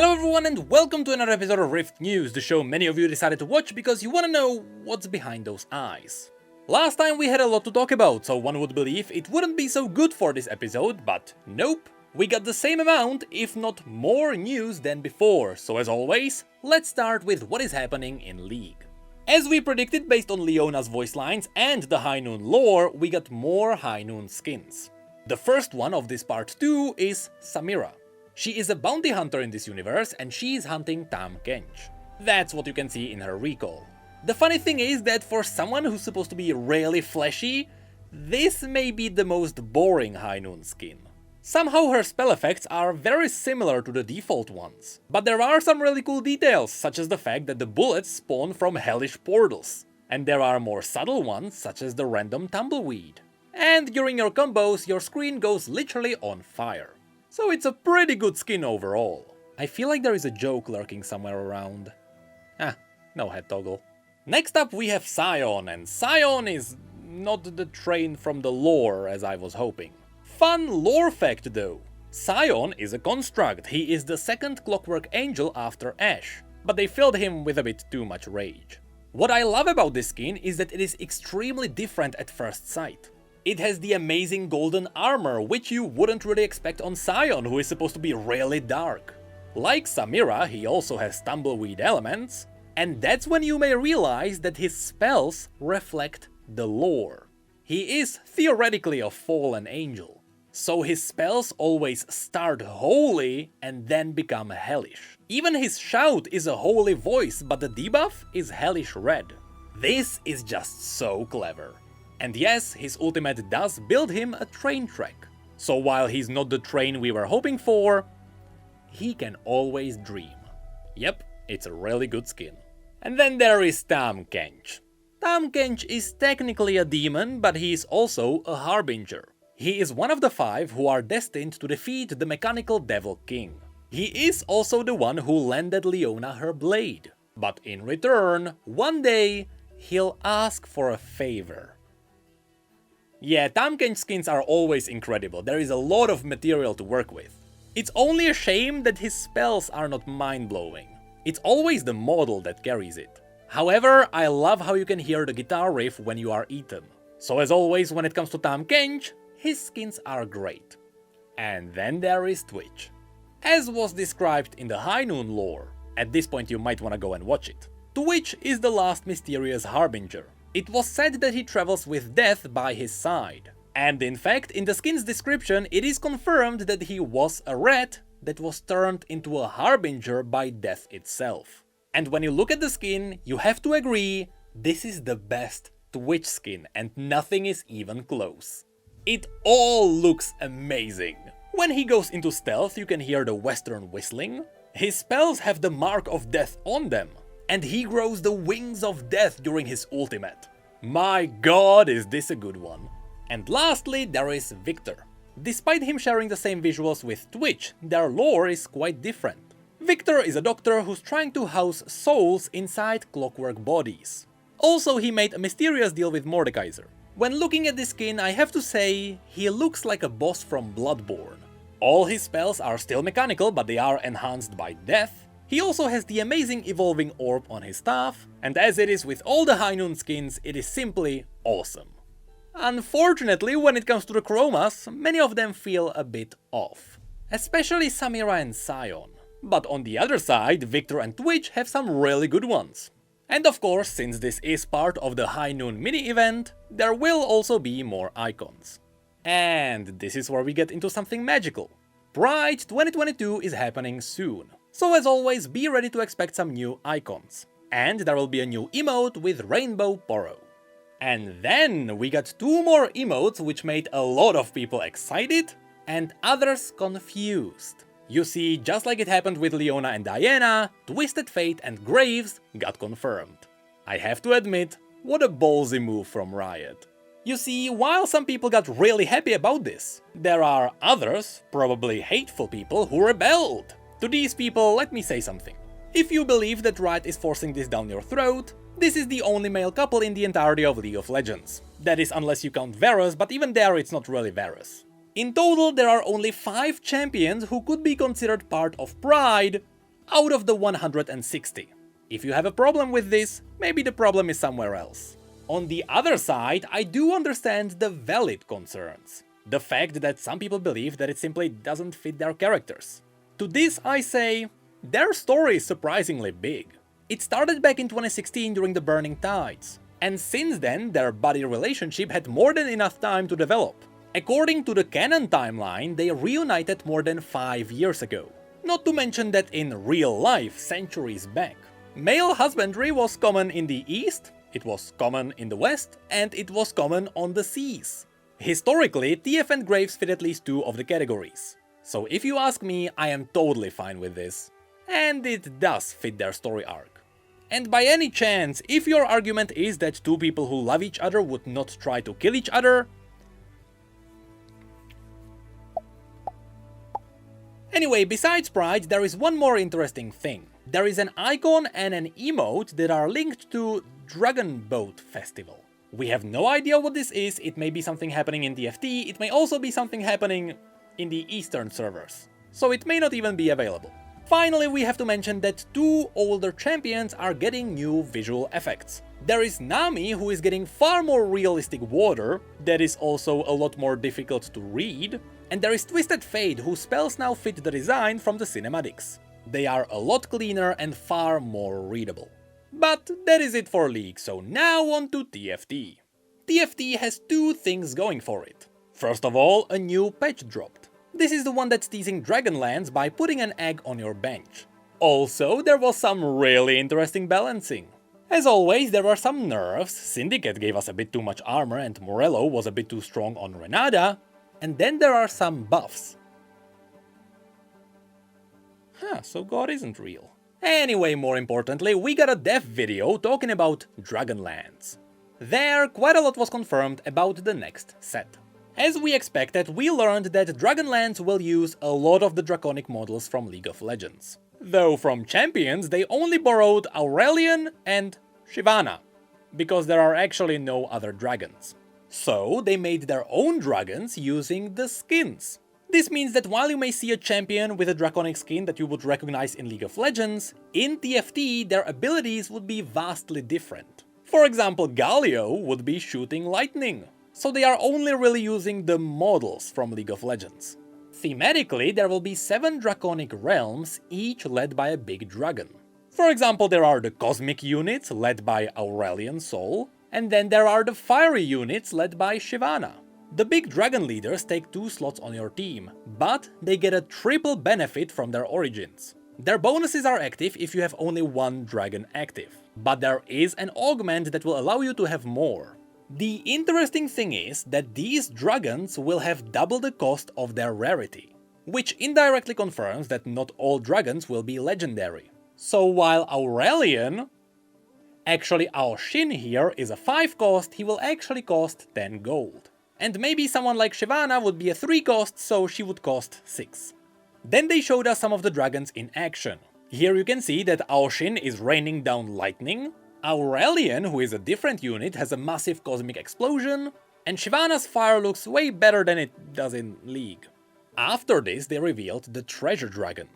Hello everyone and welcome to another episode of Rift News, the show many of you decided to watch because you want to know what's behind those eyes. Last time we had a lot to talk about, so one would believe it wouldn't be so good for this episode, but nope. We got the same amount, if not more news than before, so as always, let's start with what is happening in League. As we predicted based on Leona's voice lines and the Highnoon lore, we got more Highnoon skins. The first one of this part 2 is Samira. She is a bounty hunter in this universe and she is hunting Tahm Kench. That's what you can see in her recall. The funny thing is that for someone who's supposed to be really flashy, this may be the most boring Highnoon skin. Somehow her spell effects are very similar to the default ones, but there are some really cool details, such as the fact that the bullets spawn from hellish portals, and there are more subtle ones, such as the random tumbleweed. And during your combos, your screen goes literally on fire. So it's a pretty good skin overall. I feel like there is a joke lurking somewhere around. No head toggle. Next up we have Sion, and Sion is not the train from the lore as I was hoping. Fun lore fact though. Sion is a construct, he is the second Clockwork Angel after Ashe, but they filled him with a bit too much rage. What I love about this skin is that it is extremely different at first sight. It has the amazing golden armor, which you wouldn't really expect on Sion, who is supposed to be really dark. Like Samira, he also has tumbleweed elements, and that's when you may realize that his spells reflect the lore. He is theoretically a fallen angel, so his spells always start holy and then become hellish. Even his shout is a holy voice, but the debuff is hellish red. This is just so clever. And yes, his ultimate does build him a train track. So while he's not the train we were hoping for, he can always dream. Yep, it's a really good skin. And then there is Tahm Kench. Tahm Kench is technically a demon, but he is also a harbinger. He is one of the 5 who are destined to defeat the mechanical Devil King. He is also the one who lended Leona her blade. But in return, one day, he'll ask for a favor. Yeah, Tahm Kench skins are always incredible, there is a lot of material to work with. It's only a shame that his spells are not mind-blowing. It's always the model that carries it. However, I love how you can hear the guitar riff when you are eaten. So as always, when it comes to Tahm Kench, his skins are great. And then there is Twitch. As was described in the Highnoon lore, at this point you might wanna go and watch it. Twitch is the last mysterious harbinger. It was said that he travels with death by his side. And in fact, in the skin's description, it is confirmed that he was a rat that was turned into a harbinger by death itself. And when you look at the skin, you have to agree, this is the best Twitch skin and nothing is even close. It all looks amazing. When he goes into stealth, you can hear the western whistling. His spells have the mark of death on them. And he grows the wings of death during his ultimate. My god, is this a good one. And lastly, there is Victor. Despite him sharing the same visuals with Twitch, their lore is quite different. Victor is a doctor who's trying to house souls inside clockwork bodies. Also, he made a mysterious deal with Mordekaiser. When looking at this skin, I have to say, he looks like a boss from Bloodborne. All his spells are still mechanical, but they are enhanced by death. He also has the amazing evolving orb on his staff, and as it is with all the Highnoon skins, it is simply awesome. Unfortunately, when it comes to the chromas, many of them feel a bit off. Especially Samira and Sion. But on the other side, Victor and Twitch have some really good ones. And of course, since this is part of the Highnoon mini-event, there will also be more icons. And this is where we get into something magical. Pride 2022 is happening soon. So as always, be ready to expect some new icons. And there will be a new emote with Rainbow Poro. And then we got 2 more emotes which made a lot of people excited and others confused. You see, just like it happened with Leona and Diana, Twisted Fate and Graves got confirmed. I have to admit, what a ballsy move from Riot. You see, while some people got really happy about this, there are others, probably hateful people, who rebelled. To these people, let me say something. If you believe that Riot is forcing this down your throat, this is the only male couple in the entirety of League of Legends. That is unless you count Varus, but even there it's not really Varus. In total, there are only 5 champions who could be considered part of Pride, out of the 160. If you have a problem with this, maybe the problem is somewhere else. On the other side, I do understand the valid concerns. The fact that some people believe that it simply doesn't fit their characters. To this I say, their story is surprisingly big. It started back in 2016 during the Burning Tides, and since then their buddy relationship had more than enough time to develop. According to the canon timeline, they reunited more than 5 years ago. Not to mention that in real life, centuries back, male husbandry was common in the East, it was common in the West, and it was common on the seas. Historically, TF and Graves fit at least 2 of the categories. So if you ask me, I am totally fine with this. And it does fit their story arc. And by any chance, if your argument is that 2 people who love each other would not try to kill each other... Anyway, besides Pride, there is one more interesting thing. There is an icon and an emote that are linked to Dragon Boat Festival. We have no idea what this is, it may be something happening in TFT, it may also be something happening in the Eastern servers, so it may not even be available. Finally, we have to mention that 2 older champions are getting new visual effects. There is Nami, who is getting far more realistic water, that is also a lot more difficult to read, and there is Twisted Fate, whose spells now fit the design from the cinematics. They are a lot cleaner and far more readable. But that is it for League, so now on to TFT. TFT has 2 things going for it. First of all, a new patch dropped. This is the one that's teasing Dragonlance by putting an egg on your bench. Also, there was some really interesting balancing. As always, there are some nerfs, Syndicate gave us a bit too much armor and Morello was a bit too strong on Renata, and then there are some buffs. So God isn't real. Anyway, more importantly, we got a dev video talking about Dragonlance. There, quite a lot was confirmed about the next set. As we expected, we learned that Dragonlance will use a lot of the draconic models from League of Legends. Though from champions, they only borrowed Aurelion and Shyvana, because there are actually no other dragons. So they made their own dragons using the skins. This means that while you may see a champion with a draconic skin that you would recognize in League of Legends, in TFT their abilities would be vastly different. For example, Galio would be shooting lightning, so they are only really using the models from League of Legends. Thematically, there will be 7 draconic realms, each led by a big dragon. For example, there are the cosmic units led by Aurelion Sol, and then there are the fiery units led by Shyvana. The big dragon leaders take 2 slots on your team, but they get a triple benefit from their origins. Their bonuses are active if you have only 1 dragon active, but there is an augment that will allow you to have more. The interesting thing is that these dragons will have double the cost of their rarity, which indirectly confirms that not all dragons will be legendary. So while Aurelion... Actually, our Shin here is a 5 cost, he will actually cost 10 gold. And maybe someone like Shyvana would be a 3 cost, so she would cost 6. Then they showed us some of the dragons in action. Here you can see that our Shin is raining down lightning, Aurelion, who is a different unit, has a massive cosmic explosion, and Shyvana's fire looks way better than it does in League. After this they revealed the Treasure Dragon.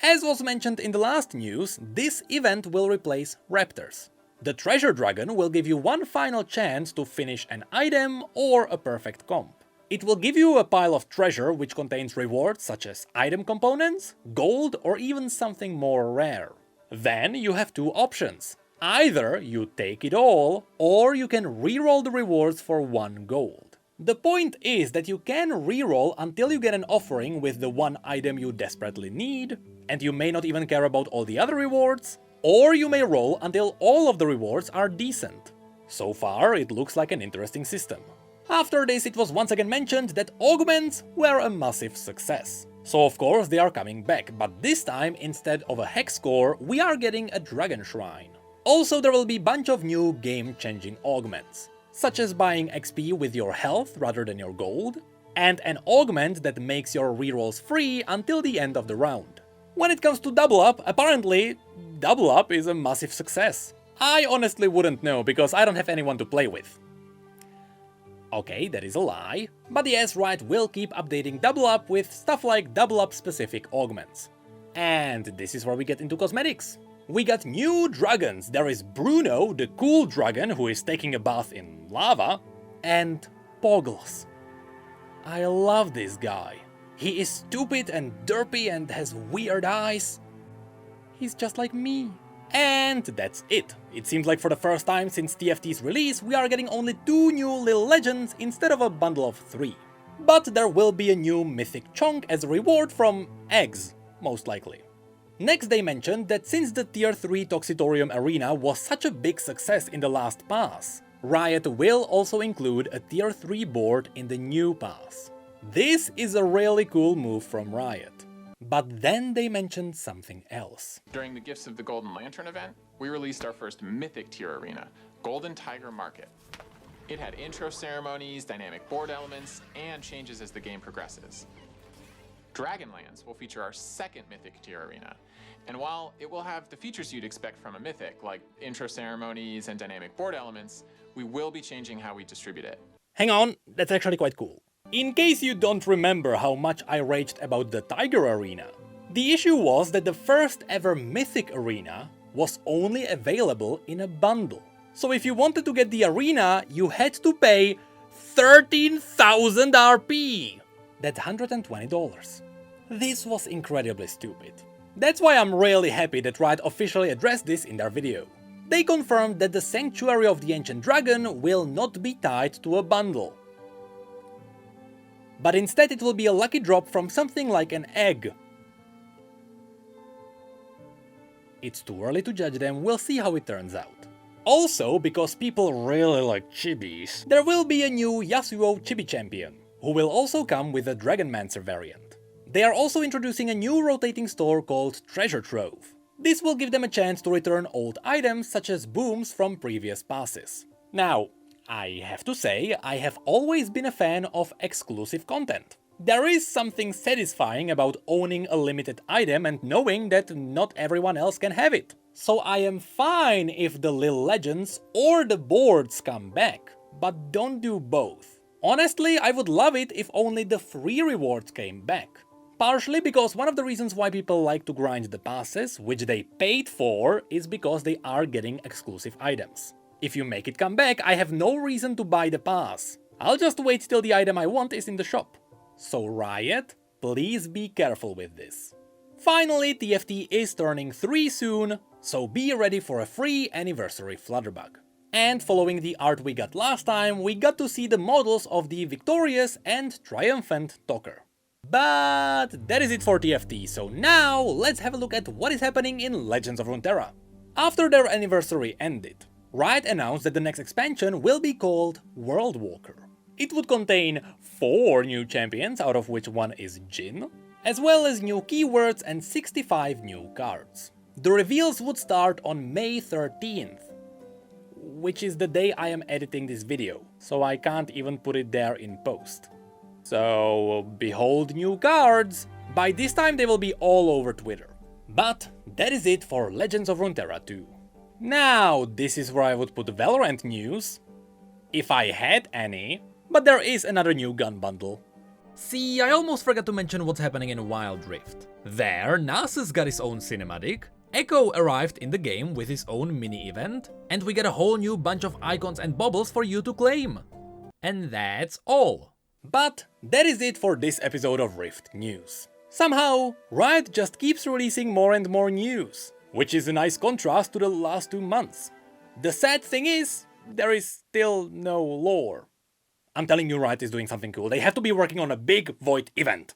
As was mentioned in the last news, this event will replace Raptors. The Treasure Dragon will give you one final chance to finish an item or a perfect comp. It will give you a pile of treasure which contains rewards such as item components, gold, or even something more rare. Then you have 2 options. Either you take it all, or you can reroll the rewards for 1 gold. The point is that you can reroll until you get an offering with the one item you desperately need, and you may not even care about all the other rewards, or you may roll until all of the rewards are decent. So far, it looks like an interesting system. After this, it was once again mentioned that augments were a massive success. So of course they are coming back, but this time, instead of a hex core, we are getting a dragon shrine. Also, there will be a bunch of new game-changing augments, such as buying XP with your health rather than your gold, and an augment that makes your rerolls free until the end of the round. When it comes to double up, apparently, double up is a massive success. I honestly wouldn't know, because I don't have anyone to play with. Okay, that is a lie, but yes, Riot will keep updating double up with stuff like double up specific augments. And this is where we get into cosmetics. We got new dragons. There is Bruno, the cool dragon who is taking a bath in lava, and Poggles. I love this guy. He is stupid and derpy and has weird eyes. He's just like me. And that's it. It seems like for the first time since TFT's release, we are getting only 2 new little legends instead of a bundle of 3. But there will be a new mythic chunk as a reward from eggs, most likely. Next, they mentioned that since the Tier 3 Toxitorium Arena was such a big success in the last pass, Riot will also include a Tier 3 board in the new pass. This is a really cool move from Riot. But then they mentioned something else. During the Gifts of the Golden Lantern event, we released our first Mythic tier arena, Golden Tiger Market. It had intro ceremonies, dynamic board elements, and changes as the game progresses. Dragonlands will feature our second Mythic tier arena, and while it will have the features you'd expect from a Mythic, like intro ceremonies and dynamic board elements, we will be changing how we distribute it. Hang on, that's actually quite cool. In case you don't remember how much I raged about the Tiger Arena, the issue was that the first ever Mythic Arena was only available in a bundle. So if you wanted to get the arena, you had to pay 13,000 RP! That's $120. This was incredibly stupid. That's why I'm really happy that Riot officially addressed this in their video. They confirmed that the Sanctuary of the Ancient Dragon will not be tied to a bundle. But instead it will be a lucky drop from something like an egg. It's too early to judge them, we'll see how it turns out. Also, because people really like chibis, there will be a new Yasuo Chibi Champion, who will also come with a Dragonmancer variant. They are also introducing a new rotating store called Treasure Trove. This will give them a chance to return old items such as booms from previous passes. Now, I have to say, I have always been a fan of exclusive content. There is something satisfying about owning a limited item and knowing that not everyone else can have it. So I am fine if the Lil Legends or the boards come back, but don't do both. Honestly, I would love it if only the free rewards came back. Partially because one of the reasons why people like to grind the passes, which they paid for, is because they are getting exclusive items. If you make it come back, I have no reason to buy the pass. I'll just wait till the item I want is in the shop. So Riot, please be careful with this. Finally, TFT is turning 3 soon, so be ready for a free anniversary Flutterbug. And following the art we got last time, we got to see the models of the victorious and triumphant Talker. But that is it for TFT, so now let's have a look at what is happening in Legends of Runeterra. After their anniversary ended, Riot announced that the next expansion will be called Worldwalker. It would contain 4 new champions, out of which one is Jhin, as well as new keywords and 65 new cards. The reveals would start on May 13th, which is the day I am editing this video, so I can't even put it there in post. So, behold new cards! By this time they will be all over Twitter. But that is it for Legends of Runeterra 2. Now, this is where I would put Valorant news, if I had any, but there is another new gun bundle. See, I almost forgot to mention what's happening in Wild Rift. There, Nasus got his own cinematic, Echo arrived in the game with his own mini-event, and we get a whole new bunch of icons and bubbles for you to claim. And that's all. But that is it for this episode of Rift News. Somehow, Riot just keeps releasing more and more news, which is a nice contrast to the last 2 months. The sad thing is, there is still no lore. I'm telling you, Riot is doing something cool. They have to be working on a big Void event.